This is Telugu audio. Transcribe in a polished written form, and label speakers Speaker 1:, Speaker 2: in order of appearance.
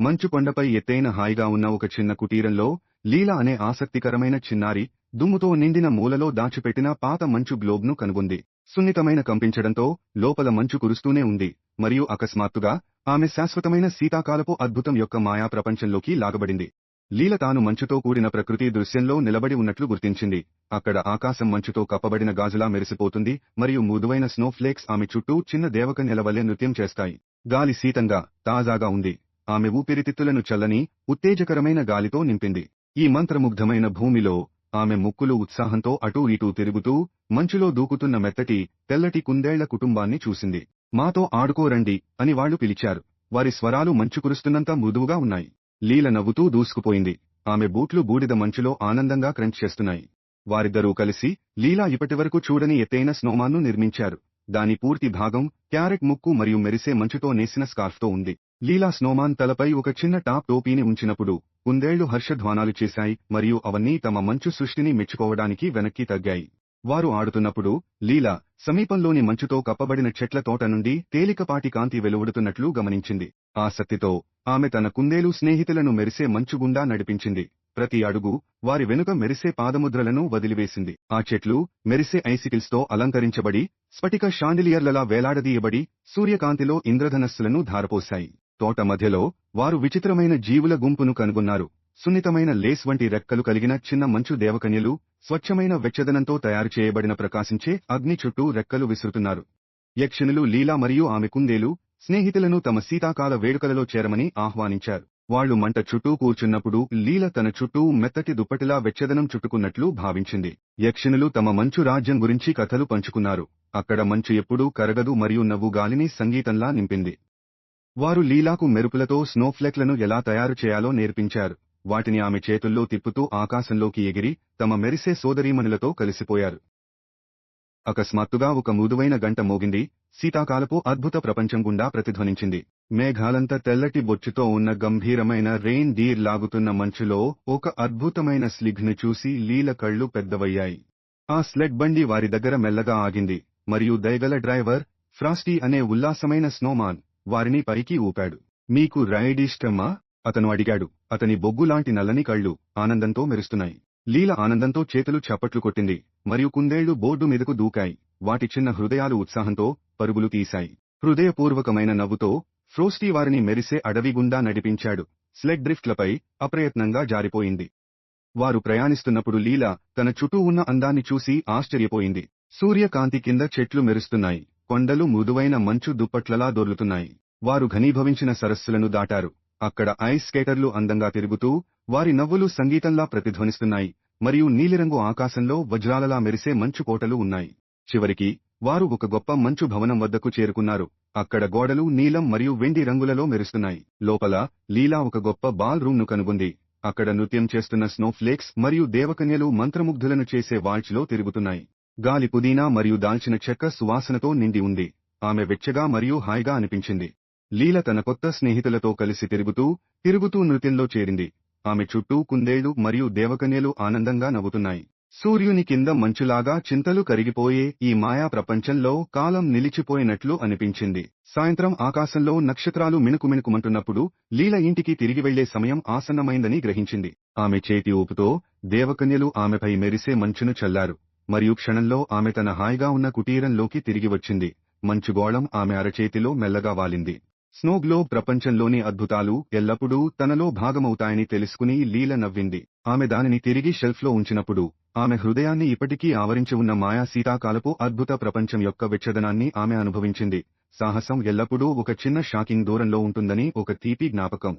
Speaker 1: మంచు కొండపై ఎత్తైన హాయిగా ఉన్న ఒక చిన్న కుటీరంలో లీలా అనే ఆసక్తికరమైన చిన్నారి దుమ్ముతో నిండిన మూలలో దాచిపెట్టిన పాత మంచు గ్లోబ్ను కనుగొంది. సున్నితమైన కంపించడంతో లోపల మంచు కురుస్తూనే ఉంది మరియు అకస్మాత్తుగా ఆమె శాశ్వతమైన శీతాకాలపు అద్భుతం యొక్క మాయా ప్రపంచంలోకి లాగబడింది. లీల తాను మంచుతో కూడిన ప్రకృతి దృశ్యంలో నిలబడి ఉన్నట్లు గుర్తించింది. అక్కడ ఆకాశం మంచుతో కప్పబడిన గాజులా మెరిసిపోతుంది మరియు మృదువైన స్నో ఫ్లేక్స్ ఆమె చుట్టూ చిన్న దేవకన్యల వలె నృత్యం చేస్తాయి. గాలి శీతంగా, తాజాగా ఉంది. ఆమె ఊపిరితిత్తులను చల్లని, ఉత్తేజకరమైన గాలితో నింపింది. ఈ మంత్రముగ్ధమైన భూమిలో ఆమె ముక్కులు ఉత్సాహంతో అటూ ఇటూ తిరుగుతూ మంచులో దూకుతున్న మెత్తటి, తెల్లటి కుందేళ్ల కుటుంబాన్ని చూసింది. మాతో ఆడుకోరండి అని వాళ్లు పిలిచారు. వారి స్వరాలు మంచు కురుస్తున్నంత మృదువుగా ఉన్నాయి. లీల నవ్వుతూ దూసుకుపోయింది. ఆమె బూట్లు బూడిద మంచులో ఆనందంగా క్రంచ్ చేస్తున్నాయి. వారిద్దరూ కలిసి లీలా ఇప్పటివరకు చూడని ఎత్తైన స్నోమాన్ను నిర్మించారు. దాని పూర్తి భాగం క్యారెట్ ముక్కు మరియు మెరిసే మంచుతో నేసిన స్కార్ఫ్తో ఉంది. లీలా స్నోమాన్ తలపై ఒక చిన్న టాప్ టోపీని ఉంచినప్పుడు కుందేళ్లు హర్షధ్వానాలు చేశాయి మరియు అవన్నీ తమ మంచు సృష్టిని మెచ్చుకోవడానికి వెనక్కి తగ్గాయి. వారు ఆడుతున్నప్పుడు లీలా సమీపంలోని మంచుతో కప్పబడిన చెట్ల తోట నుండి తేలికపాటి కాంతి వెలువడుతున్నట్లు గమనించింది. ఆసక్తితో ఆమె తన కుందేలు స్నేహితులను మెరిసే మంచు గుండా నడిపించింది. ప్రతి అడుగు వారి వెనుక మెరిసే పాదముద్రలను వదిలివేసింది. ఆ చెట్లు మెరిసే ఐసికిల్స్తో అలంకరించబడి, స్ఫటిక షాండిలియర్లలా వేలాడదీయబడి సూర్యకాంతిలో ఇంద్రధనస్సులను ధారపోశాయి. తోట మధ్యలో వారు విచిత్రమైన జీవుల గుంపును కనుగొన్నారు. సున్నితమైన లేస్ వంటి రెక్కలు కలిగిన చిన్న మంచు దేవకన్యలు స్వచ్ఛమైన వెచ్చదనంతో తయారు చేయబడిన ప్రకాశించే అగ్ని చుట్టూ రెక్కలు విసురుతున్నారు. యక్షిణులు లీలా మరియు ఆమె కుందేలు స్నేహితులను తమ శీతాకాల వేడుకలలో చేరమని ఆహ్వానించారు. వాళ్లు మంట చుట్టూ కూర్చున్నప్పుడు లీల తన చుట్టూ మెత్తటి దుప్పటిలా వెచ్చదనం చుట్టుకున్నట్లు భావించింది. యక్షిణులు తమ మంచు రాజ్యం గురించి కథలు పంచుకున్నారు. అక్కడ మంచు ఎప్పుడూ కరగదు మరియు నవ్వు గాలిని సంగీతంలా నింపింది. వారు లీలాకు మెరుపులతో స్నోఫ్లెక్లను ఎలా తయారు చేయాలో నేర్పించారు. వాటిని ఆమె చేతుల్లో తిప్పుతూ ఆకాశంలోకి ఎగిరి తమ మెరిసే సోదరీమణులతో కలిసిపోయారు. అకస్మాత్తుగా ఒక మృదువైన గంట మోగింది. శీతాకాలపు అద్భుత ప్రపంచం గుండా ప్రతిధ్వనించింది. మేఘాలంత తెల్లటి బొచ్చుతో ఉన్న గంభీరమైన రెయిన్ డీర్ లాగుతున్న మంచులో ఒక అద్భుతమైన స్లిగ్ను చూసి లీల కళ్ళు పెద్దవయ్యాయి. ఆ స్లెడ్ బండి వారి దగ్గర మెల్లగా ఆగింది మరియు దయగల డ్రైవర్, ఫ్రాస్టీ అనే ఉల్లాసమైన స్నోమాన్, వారిని పైకి ఊపాడు. మీకు రైడ్ ఇష్టమా? అతను అడిగాడు. అతని బొగ్గులాంటి నల్లని కళ్ళు ఆనందంతో మెరుస్తున్నాయి. లీల ఆనందంతో చేతులు చప్పట్లు కొట్టింది మరియు కుందేళ్లు బోర్డు మీదకు దూకాయి. వాటి చిన్న హృదయాలు ఉత్సాహంతో పరుగులు తీశాయి. హృదయపూర్వకమైన నవ్వుతో ఫ్రోస్టీ వారిని మెరిసే అడవి గుండా నడిపించాడు. స్లెడ్ డ్రిఫ్ట్లపై అప్రయత్నంగా జారిపోయింది. వారు ప్రయాణిస్తున్నప్పుడు లీల తన చుట్టూ ఉన్న అందాన్ని చూసి ఆశ్చర్యపోయింది. సూర్యకాంతి కింద చెట్లు మెరుస్తున్నాయి. కొండలు మృదువైన మంచు దుప్పట్లలా దొర్లుతున్నాయి. వారు ఘనీభవించిన సరస్సులను దాటారు. అక్కడ ఐస్ స్కేటర్లు అందంగా తిరుగుతూ వారి నవ్వులు సంగీతంలా ప్రతిధ్వనిస్తున్నాయి మరియు నీలిరంగు ఆకాశంలో వజ్రాలలా మెరిసే మంచు కోటలు ఉన్నాయి. చివరికి వారు ఒక గొప్ప మంచు భవనం వద్దకు చేరుకున్నారు. అక్కడ గోడలు నీలం మరియు వెండి రంగులలో మెరుస్తున్నాయి. లోపల లీలా ఒక గొప్ప బాల్ రూమ్ను కనుగొంది. అక్కడ నృత్యం చేస్తున్న స్నోఫ్లేక్స్ మరియు దేవకన్యలు మంత్రముగ్ధులను చేసే వాల్చ్లో తిరుగుతున్నాయి. గాలి పుదీనా మరియు దాల్చిన చెక్క సువాసనతో నిండి ఉంది. ఆమె వెచ్చగా మరియు హాయిగా అనిపించింది. లీల తన కొత్త స్నేహితులతో కలిసి తిరుగుతూ నృత్యంలో చేరింది. ఆమె చుట్టూ కుందేళ్లు మరియు దేవకన్యలు ఆనందంగా నవ్వుతున్నాయి. సూర్యుని కింద మంచులాగా చింతలు కరిగిపోయే ఈ మాయా ప్రపంచంలో కాలం నిలిచిపోయినట్లు అనిపించింది. సాయంత్రం ఆకాశంలో నక్షత్రాలు మిణుకుమిణుకుమంటున్నప్పుడు లీల ఇంటికి తిరిగి వెళ్లే సమయం ఆసన్నమైందని గ్రహించింది. ఆమె చేతి ఊపుతో దేవకన్యలు ఆమెపై మెరిసే మంచును చల్లారు మరియు క్షణంలో ఆమె తన హాయిగా ఉన్న కుటీరంలోకి తిరిగి వచ్చింది. మంచుగోళం ఆమె అరచేతిలో మెల్లగా వాలింది. స్నో గ్లోబ్ ప్రపంచంలోని అద్భుతాలు ఎల్లప్పుడూ తనలో భాగమవుతాయని తెలుసుకుని లీల నవ్వింది. ఆమె దానిని తిరిగి షెల్ఫ్లో ఉంచినప్పుడు ఆమె హృదయాన్ని ఇప్పటికీ ఆవరించి ఉన్న మాయా శీతాకాలపు అద్భుత ప్రపంచం యొక్క వెచ్చదనాన్ని ఆమె అనుభవించింది. సాహసం ఎల్లప్పుడూ ఒక చిన్న షాకింగ్ దూరంలో ఉంటుందని ఒక తీపి జ్ఞాపకం.